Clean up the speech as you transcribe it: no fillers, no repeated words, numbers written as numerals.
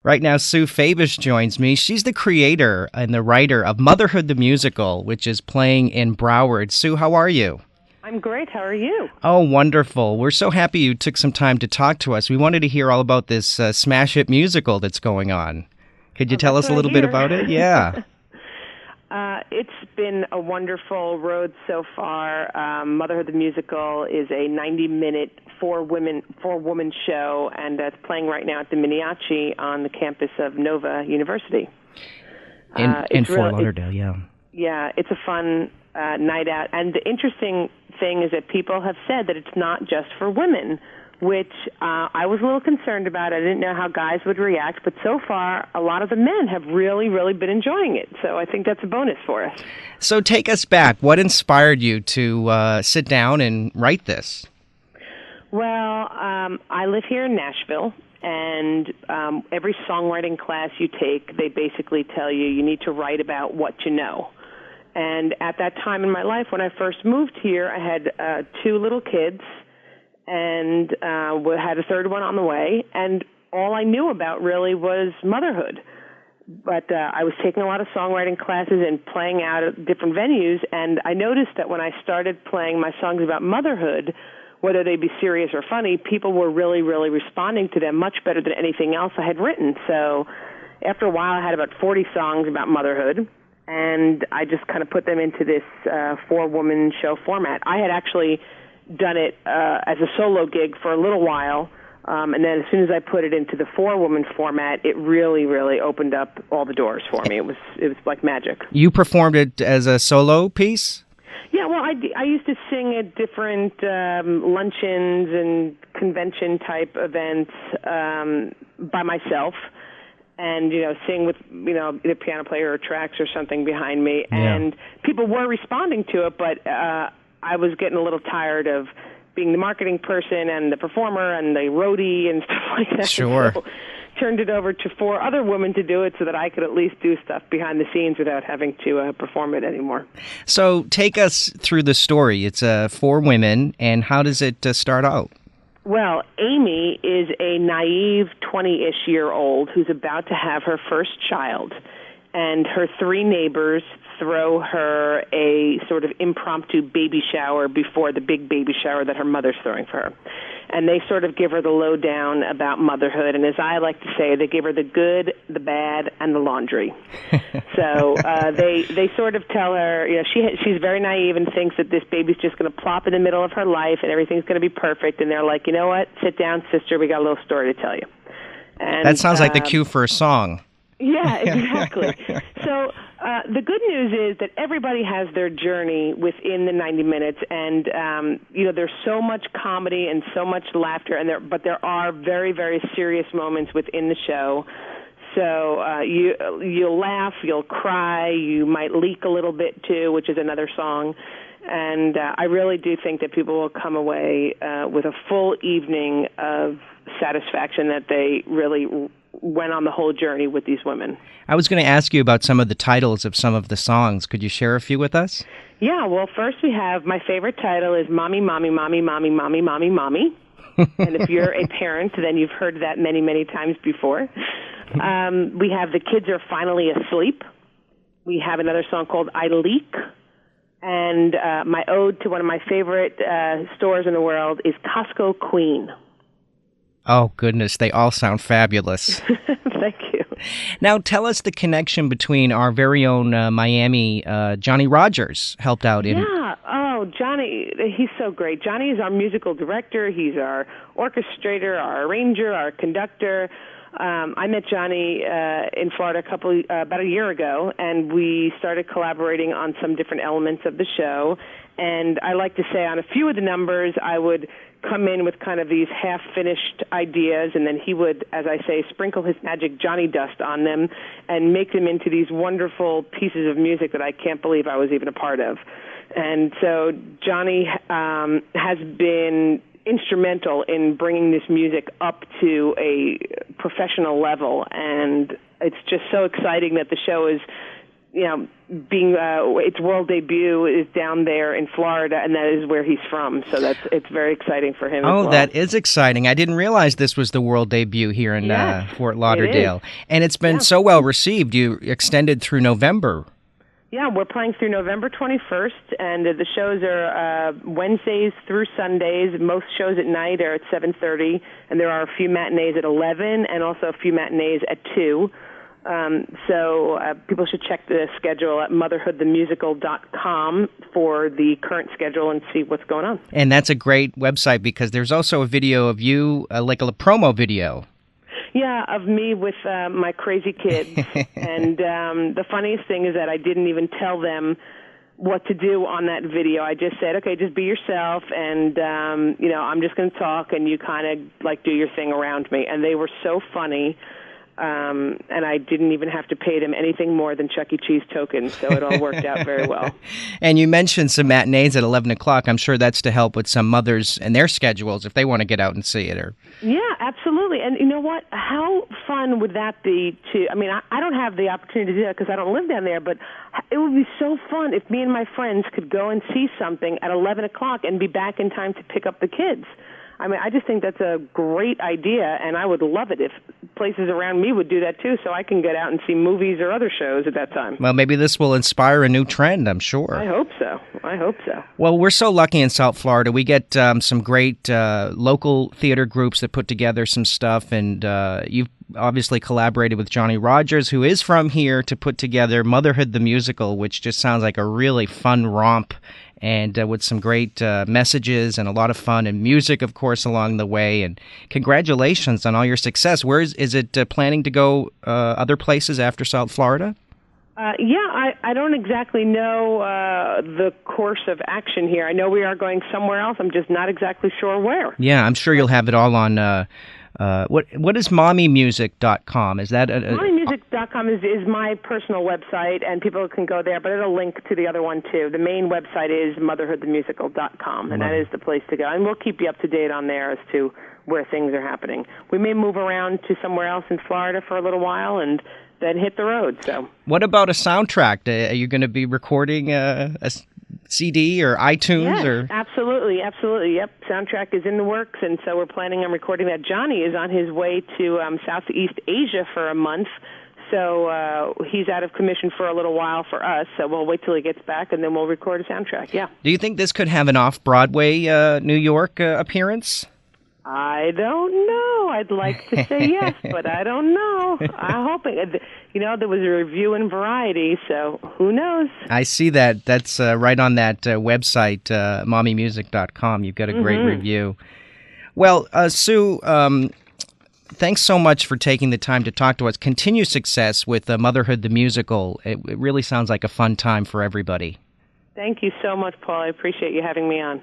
Right now, Sue Fabisch joins me. She's the creator and the writer of Motherhood the Musical, which is playing in Broward. Sue, how are you? I'm great. How are you? Oh, wonderful. We're so happy you took some time to talk to us. We wanted to hear all about this smash hit musical that's going on. Could you tell us a little bit about it? Yeah. It's been a wonderful road so far. Motherhood the Musical is a 90-minute four-woman show, and it's playing right now at the Miniaci on the campus of NOVA University. In Fort Lauderdale, yeah. Yeah, it's a fun night out. And the interesting thing is that people have said that it's not just for women, which I was a little concerned about. I didn't know how guys would react, but so far, a lot of the men have really, really been enjoying it. So I think that's a bonus for us. So take us back. What inspired you to sit down and write this? Well, I live here in Nashville, and every songwriting class you take, they basically tell you need to write about what you know. And at that time in my life, when I first moved here, I had two little kids, and we had a third one on the way, and all I knew about really was motherhood. But I was taking a lot of songwriting classes and playing out at different venues, and I noticed that when I started playing my songs about motherhood, whether they be serious or funny, people were really, really responding to them much better than anything else I had written. So after a while, I had about 40 songs about motherhood, and I just kind of put them into this four-woman show format. I had actually done it as a solo gig for a little while, and then as soon as I put it into the four-woman format, it really, really opened up all the doors for me. It was like magic. You performed it as a solo piece? Yeah, well, I used to sing at different luncheons and convention-type events by myself, and, sing with, either piano player or tracks or something behind me. Yeah. And people were responding to it, but I was getting a little tired of being the marketing person and the performer and the roadie and stuff like that. Sure. So turned it over to four other women to do it so that I could at least do stuff behind the scenes without having to perform it anymore. So take us through the story. It's four women, and how does it start out? Well, Amy is a naive 20-ish year old who's about to have her first child, and her three neighbors throw her a sort of impromptu baby shower before the big baby shower that her mother's throwing for her. And they sort of give her the lowdown about motherhood, and as I like to say, they give her the good, the bad, and the laundry. So they sort of tell her, she's very naive and thinks that this baby's just going to plop in the middle of her life and everything's going to be perfect, and they're like, you know what, sit down, sister, we got a little story to tell you. And that sounds like the cue for a song. Yeah, exactly. So the good news is that everybody has their journey within the 90 minutes, and there's so much comedy and so much laughter, but there are very, very serious moments within the show. So you'll laugh, you'll cry, you might leak a little bit too, which is another song. And I really do think that people will come away with a full evening of satisfaction that they really went on the whole journey with these women. I was going to ask you about some of the titles of some of the songs. Could you share a few with us? Yeah, well, first we have, my favorite title is Mommy, Mommy, Mommy, Mommy, Mommy, Mommy, Mommy. And if you're a parent, then you've heard that many, many times before. We have The Kids Are Finally Asleep. We have another song called I Leak. And my ode to one of my favorite stores in the world is Costco Queen. Oh, goodness. They all sound fabulous. Thank you. Now, tell us the connection between our very own Miami, Johnny Rodgers helped out in... Yeah. Oh, Johnny, he's so great. Johnny is our musical director. He's our orchestrator, our arranger, our conductor. I met Johnny in Florida about a year ago, and we started collaborating on some different elements of the show. And I like to say on a few of the numbers, I would come in with kind of these half-finished ideas, and then he would, as I say, sprinkle his magic Johnny dust on them and make them into these wonderful pieces of music that I can't believe I was even a part of. And so Johnny has been instrumental in bringing this music up to a professional level, and it's just so exciting that the show is being its world debut is down there in Florida, and that is where he's from. So it's very exciting for him. Oh, as well. That is exciting. I didn't realize this was the world debut here in Fort Lauderdale. And it's been so well received. You extended through November. Yeah, we're playing through November 21st, and the shows are Wednesdays through Sundays. Most shows at night are at 7:30, and there are a few matinees at 11 and also a few matinees at 2. So people should check the schedule at motherhoodthemusical.com for the current schedule and see what's going on. And that's a great website because there's also a video of you, like a promo video. Yeah, of me with my crazy kids. And the funniest thing is that I didn't even tell them what to do on that video. I just said, okay, just be yourself, and, I'm just going to talk, and you kind of, do your thing around me. And they were so funny. And I didn't even have to pay them anything more than Chuck E. Cheese tokens, so it all worked out very well. And you mentioned some matinees at 11 o'clock. I'm sure that's to help with some mothers and their schedules if they want to get out and see it. Yeah, absolutely. And you know what? How fun would that be I don't have the opportunity to do that because I don't live down there, but it would be so fun if me and my friends could go and see something at 11 o'clock and be back in time to pick up the kids. I just think that's a great idea, and I would love it if places around me would do that too, so I can get out and see movies or other shows at that time. Well, maybe this will inspire a new trend, I'm sure. I hope so. Well, we're so lucky in South Florida. We get some great local theater groups that put together some stuff, and you've obviously collaborated with Johnny Rodgers, who is from here, to put together Motherhood the Musical, which just sounds like a really fun romp, and with some great messages and a lot of fun and music, of course, along the way. And congratulations on all your success. Where is it planning to go other places after South Florida? I don't exactly know the course of action here. I know we are going somewhere else. I'm just not exactly sure where. Yeah, I'm sure you'll have it all on... what is mommymusic.com? Is that mommymusic.com is my personal website, and people can go there, but it'll link to the other one too. The main website is motherhoodthemusical.com, and that is the place to go. And we'll keep you up to date on there as to where things are happening. We may move around to somewhere else in Florida for a little while and then hit the road. So, what about a soundtrack? Are you going to be recording a CD or iTunes? Yes, or absolutely. Yep, soundtrack is in the works, and so we're planning on recording that. Johnny is on his way to Southeast Asia for a month, so he's out of commission for a little while for us, so we'll wait till he gets back, and then we'll record a soundtrack, yeah. Do you think this could have an off-Broadway New York appearance? I don't know. I'd like to say yes, but I don't know. I hope it. There was a review in Variety, so who knows? I see that. That's right on that website, mommymusic.com. You've got a great review. Well, Sue, thanks so much for taking the time to talk to us. Continue success with Motherhood the Musical. It really sounds like a fun time for everybody. Thank you so much, Paul. I appreciate you having me on.